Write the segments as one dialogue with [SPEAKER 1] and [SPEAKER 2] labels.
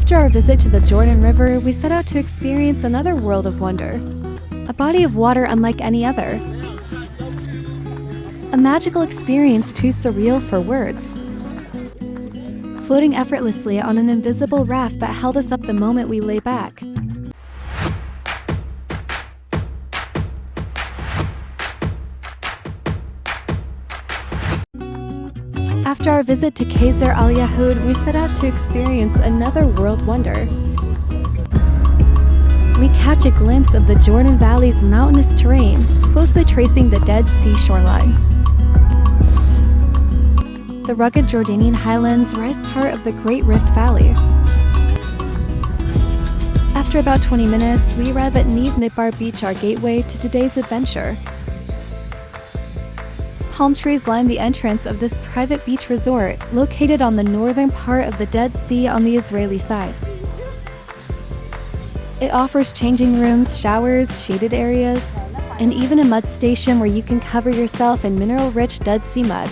[SPEAKER 1] After our visit to the Jordan River, we set out to experience another world of wonder. A body of water unlike any other. A magical experience too surreal for words. Floating effortlessly on an invisible raft that held us up the moment we lay back. After our visit to Qasr Al Yahud, we set out to experience another world wonder. We catch a glimpse of the Jordan Valley's mountainous terrain, closely tracing the Dead Sea shoreline. The rugged Jordanian highlands rise part of the Great Rift Valley. After about 20 minutes, we arrive at Neve Midbar Beach, our gateway to today's adventure. Palm trees line the entrance of this private beach resort, located on the northern part of the Dead Sea on the Israeli side. It offers changing rooms, showers, shaded areas, and even a mud station where you can cover yourself in mineral-rich Dead Sea mud.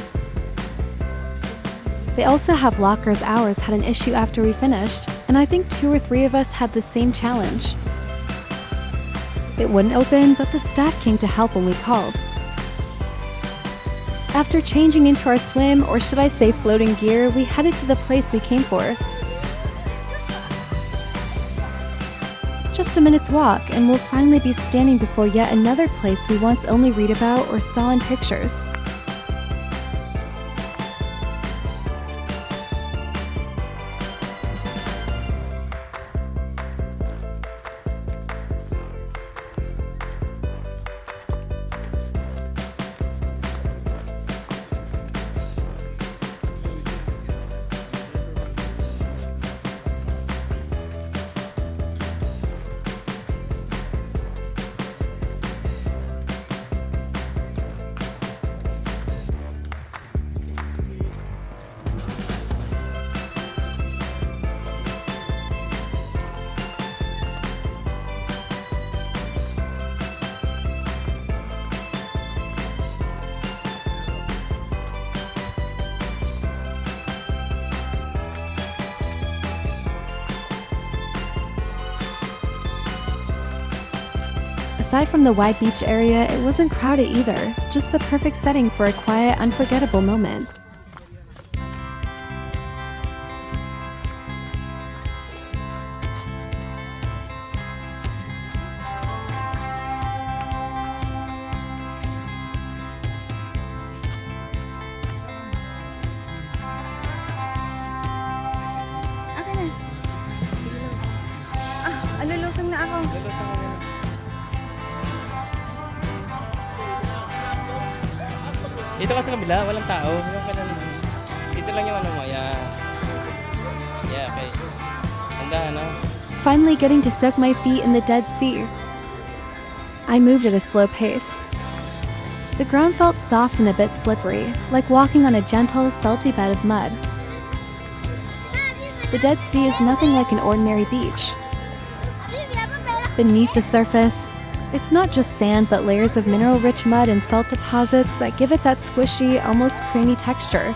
[SPEAKER 1] They also have lockers. Ours had an issue after we finished, and I think 2 or 3 of us had the same challenge. It wouldn't open, but the staff came to help when we called. After changing into our swim, or should I say floating gear, we headed to the place we came for. Just a minute's walk, and we'll finally be standing before yet another place we once only read about or saw in pictures. Aside from the wide beach area, it wasn't crowded either, just the perfect setting for a quiet, unforgettable moment.
[SPEAKER 2] Lulusong na ako.
[SPEAKER 3] Dito ka sa kabila, walang tao. Dito lang yung ano mo. Yeah, okay. Tanda, no?
[SPEAKER 1] Finally getting to soak my feet in the Dead Sea. I moved at a slow pace. The ground felt soft and a bit slippery, like walking on a gentle, salty bed of mud. The Dead Sea is nothing like an ordinary beach. Beneath the surface, it's not just sand but layers of mineral-rich mud and salt deposits that give it that squishy, almost creamy texture.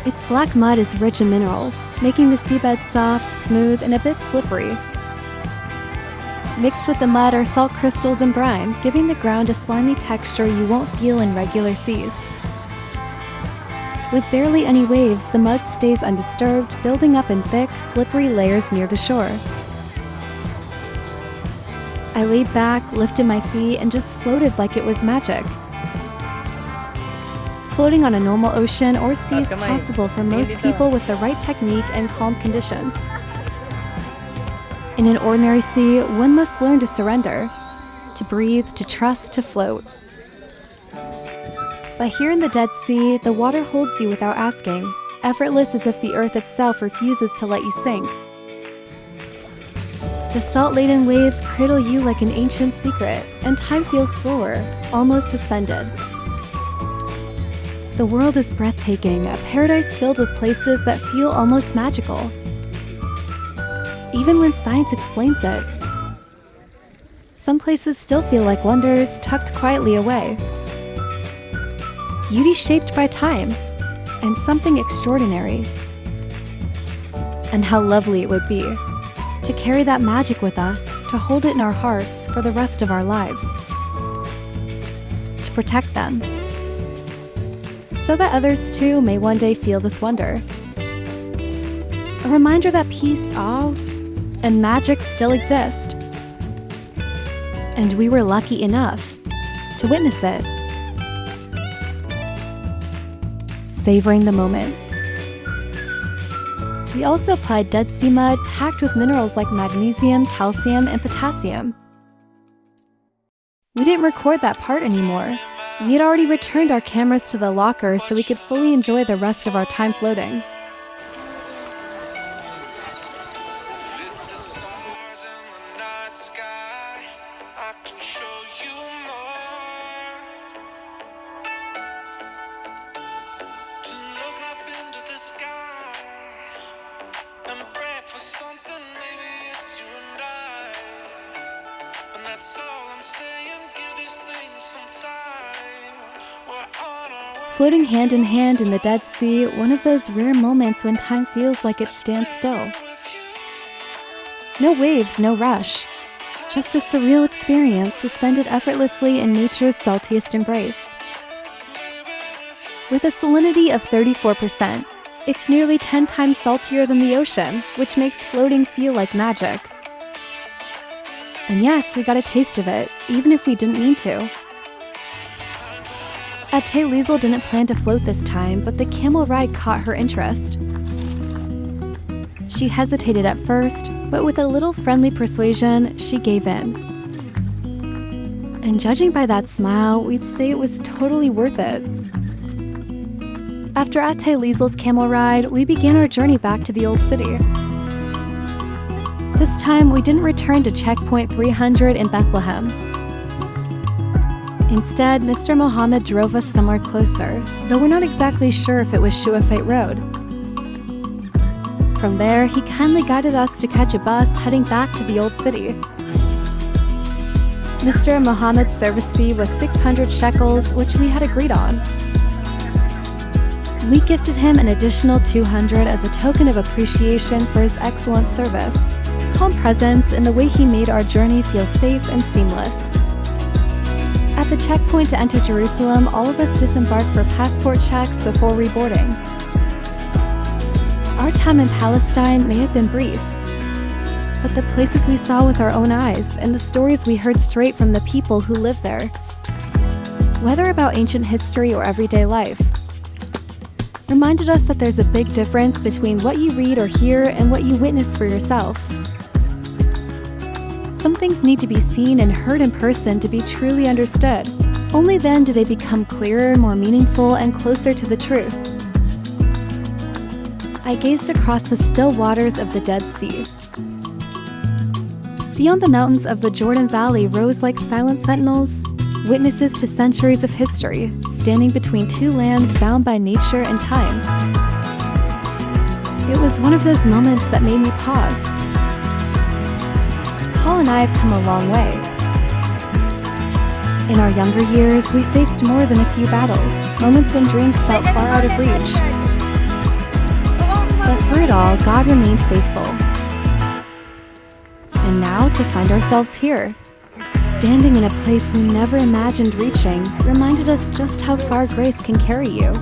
[SPEAKER 1] Its black mud is rich in minerals, making the seabed soft, smooth, and a bit slippery. Mixed with the mud are salt crystals and brine, giving the ground a slimy texture you won't feel in regular seas. With barely any waves, the mud stays undisturbed, building up in thick, slippery layers near the shore. I laid back, lifted my feet, and just floated like it was magic. Floating on a normal ocean or sea is possible for most people with the right technique and calm conditions. In an ordinary sea, one must learn to surrender, to breathe, to trust, to float. But here in the Dead Sea, the water holds you without asking, effortless as if the earth itself refuses to let you sink. The salt-laden waves cradle you like an ancient secret, and time feels slower, almost suspended. The world is breathtaking, a paradise filled with places that feel almost magical, even when science explains it. Some places still feel like wonders tucked quietly away. Beauty shaped by time, and something extraordinary. And how lovely it would be to carry that magic with us, to hold it in our hearts for the rest of our lives. To protect them, so that others too may one day feel this wonder. A reminder that peace, awe, and magic still exist. And we were lucky enough to witness it. Savoring the moment. We also applied Dead Sea mud packed with minerals like magnesium, calcium, and potassium. We didn't record that part anymore. We had already returned our cameras to the locker so we could fully enjoy the rest of our time floating.
[SPEAKER 2] It's the stars in the night sky. I can show you more. To look up into the sky and pray for something, maybe it's you and I. And that's all I'm saying, give these things some time. We're on our way.
[SPEAKER 1] Floating hand in hand in the Dead Sea, one of those rare moments when time feels like it stands still. No waves, no rush. Just a surreal experience suspended effortlessly in nature's saltiest embrace. With a salinity of 34%, it's nearly 10 times saltier than the ocean, which makes floating feel like magic. And yes, we got a taste of it, even if we didn't mean to. Ate Liesel didn't plan to float this time, but the camel ride caught her interest. She hesitated at first, but with a little friendly persuasion, she gave in. And judging by that smile, we'd say it was totally worth it. After Ate Liesel's camel ride, we began our journey back to the old city. This time, we didn't return to checkpoint 300 in Bethlehem. Instead, Mr. Mohammed drove us somewhere closer, though we're not exactly sure if it was Shuafate Road. From there, he kindly guided us to catch a bus heading back to the old city. Mr. Mohammed's service fee was 600 shekels, which we had agreed on. We gifted him an additional 200 as a token of appreciation for his excellent service, calm presence, and the way he made our journey feel safe and seamless. At the checkpoint to enter Jerusalem, all of us disembarked for passport checks before reboarding. Our time in Palestine may have been brief, but the places we saw with our own eyes and the stories we heard straight from the people who live there, whether about ancient history or everyday life, reminded us that there's a big difference between what you read or hear and what you witness for yourself. Some things need to be seen and heard in person to be truly understood. Only then do they become clearer, more meaningful, and closer to the truth. I gazed across the still waters of the Dead Sea. Beyond the mountains of the Jordan Valley rose like silent sentinels, witnesses to centuries of history, standing between two lands bound by nature and time. It was one of those moments that made me pause. Paul and I have come a long way. In our younger years, we faced more than a few battles, moments when dreams felt far out of reach. But through it all, God remained faithful. And now, to find ourselves here, standing in a place we never imagined reaching, reminded us just how far grace can carry you.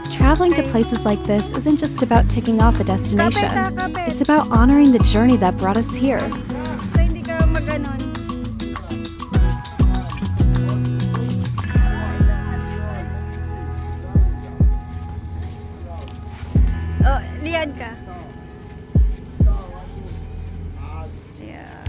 [SPEAKER 1] Traveling to places like this isn't just about ticking off a destination. It's about honoring the journey that brought us here.
[SPEAKER 4] So, hindi ka maganon. Oh, liyan ka. Ayan.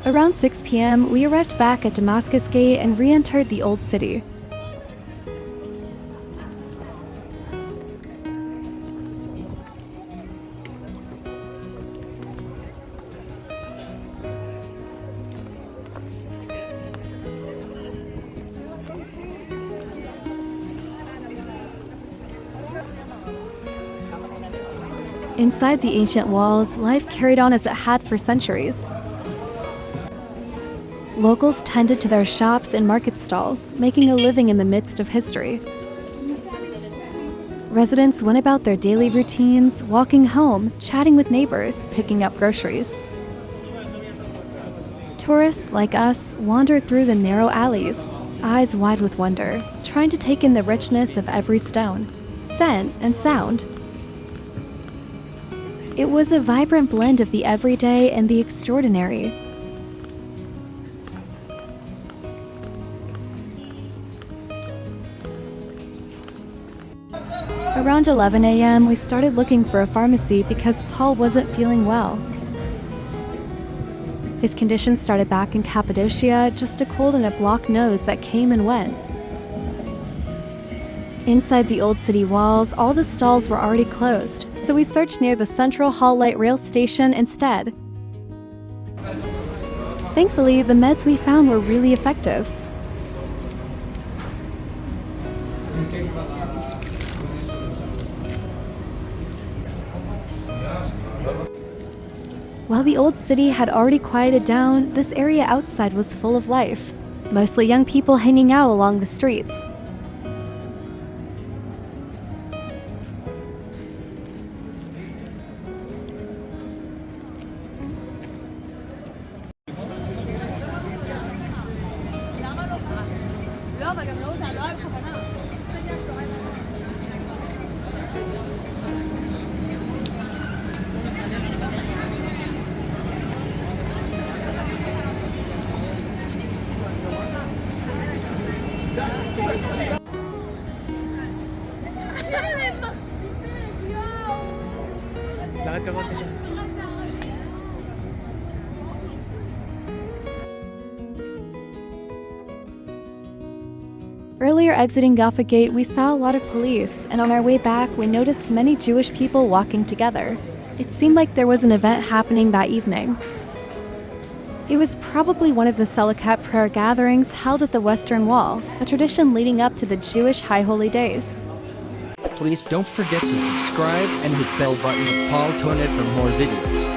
[SPEAKER 1] Around 6 p.m., we arrived back at Damascus Gate and re-entered the old city. Inside the ancient walls, life carried on as it had for centuries. Locals tended to their shops and market stalls, making a living in the midst of history. Residents went about their daily routines, walking home, chatting with neighbors, picking up groceries. Tourists, like us, wandered through the narrow alleys, eyes wide with wonder, trying to take in the richness of every stone, scent, and sound. It was a vibrant blend of the everyday and the extraordinary. Around 11 a.m., we started looking for a pharmacy because Paul wasn't feeling well. His condition started back in Cappadocia, just a cold and a blocked nose that came and went. Inside the old city walls, all the stalls were already closed, so we searched near the Central Hall Light Rail Station instead. Thankfully, the meds we found were really effective. While the old city had already quieted down, this area outside was full of life, mostly young people hanging out along the streets.
[SPEAKER 3] Lakad ka konti.
[SPEAKER 1] Earlier exiting Gaffa Gate, we saw a lot of police, and on our way back, we noticed many Jewish people walking together. It seemed like there was an event happening that evening. It was probably one of the Selikat prayer gatherings held at the Western Wall, a tradition leading up to the Jewish High Holy Days.
[SPEAKER 5] Please don't forget to subscribe and hit bell button of Paul Tonet for more videos.